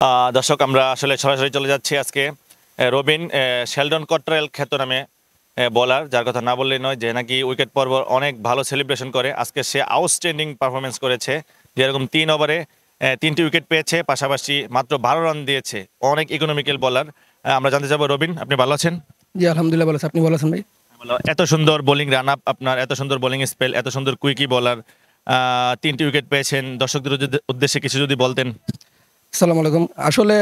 দর্শক আমরা আসলে সরাসরি চলে যাচ্ছি আজকে রবিন শেলডন কট্রেল খ্যাতনামে বোলার, যার কথা না বললেই নয়, যে নাকি উইকেট পর্ব অনেক ভালো সেলিব্রেশন করে। আজকে সে আউটস্ট্যান্ডিং পারফরমেন্স করেছে, যেরকম 3 ওভারে 3টি উইকেট পেয়েছে, পাশাপাশি মাত্র 12 রান দিয়েছে। অনেক ইকোনমিক্যাল বোলার। আমরা জানতে চাবো, রবিন আপনি ভালো আছেন? জি আলহামদুলিল্লাহ ভালো আছি, আপনি ভালো আছেন ভাই? এত সুন্দর বোলিং রান আপ আপনার, এত সুন্দর বোলিং স্পেল, এত সুন্দর কুইকি বোলার, 3টি উইকেট পেয়েছেন, দর্শকদের উদ্দেশ্যে কিছু যদি বলতেন। আসসালামু আলাইকুম। আসলে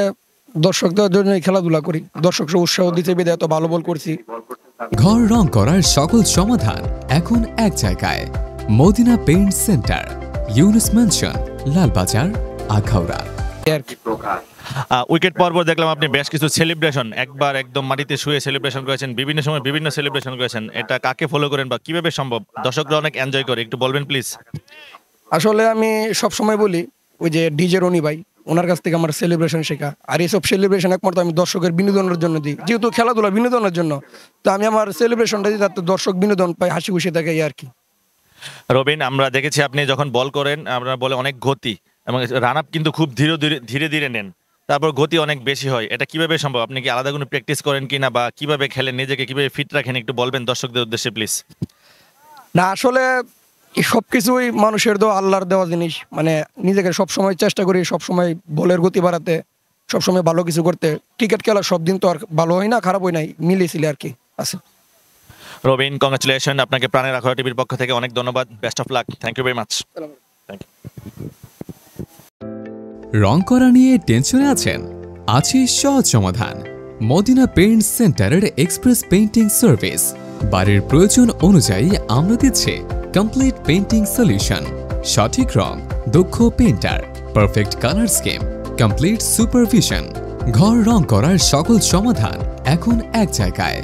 দর্শকদের জন্য খেলাধুলা করি, দর্শকরা উৎসাহ দিতে বেদে এত ভালো বল করছি। ঘর রং করার সকল সমাধান এখন এক জায়গায়, Madina paint centre, Yunus mansion, Lalbazar, Akhaura. Wicket পর্ব দেখলাম আপনি বেশ কিছু সেলিব্রেশন, একবার একদম মাটিতে শুয়ে সেলিব্রেশন করেছেন, বিভিন্ন সময় বিভিন্ন সেলিব্রেশন করেছেন। এটা কাকে ফলো করেন বা কিভাবে সম্ভব? দর্শকরা অনেক এনজয় করে, একটু বলবেন প্লিজ। আসলে আমি সব সময় বলি, ওই যে ডিজে রনি ভাই, ওনার কাছ থেকে আমার সেলিব্রেশন শেখা। আর এইসব সেলিব্রেশন একমাত্র আমি দর্শকের বিনোদনের জন্য দিই, যেহেতু খেলাধুলা বিনোদনের জন্য, তো আমি আমার সেলিব্রেশনটা দিই যাতে দর্শক বিনোদন পায়, হাসি খুশি থাকে, এই আর কি। রবিন, আমরা দেখেছি আপনি যখন বল করেন আপনার বলে অনেক গতি এবং রান আপ কিন্তু খুব ধীরে ধীরে ধীরে ধীরে নেন, তারপর গতি অনেক বেশি হয়। এটা কিভাবে সম্ভব? আপনি কি আলাদা কোনো প্র্যাকটিস করেন কিনা, বা কিভাবে খেলেন, নিজেকে কিভাবে ফিট রাখেন, একটু বলবেন দর্শকদের উদ্দেশ্যে প্লিজ। না আসলে এই সব কিছুই মানুষের আল্লাহর দেওয়া জিনিস, মানে নিজেকে সবসময় চেষ্টা করি, সবসময় বলের গতি বাড়াতে, সবসময় ভালো কিছু করতে। ক্রিকেট খেলা সব দিন তো আর ভালো হয় না, খারাপ হয় নাই, মিলিয়েছিল আর কি আছে। রবিন, কংগ্রাচুলেশন, আপনাকে প্রাণের আখড়া টিভির পক্ষ থেকে অনেক ধন্যবাদ, best of luck, thank you very much. Thank you. রং করা নিয়ে টেনশনে আছেন? আছে সহজ সমাধান, মদিনা পেইন্ট সেন্টারের এক্সপ্রেস পেইন্টিং সার্ভিস। বাড়ির প্রয়োজন অনুযায়ী আমরা দিচ্ছি কমপ্লিট পেইন্টিং সলিউশন, সঠিক রং, দক্ষ painter, perfect colour scheme, complete supervision. ঘর রং করার সকল সমাধান এখন এক জায়গায়,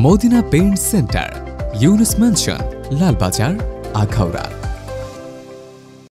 Madina paint centre, Yunus mansion, Lalbazar, Akhaura.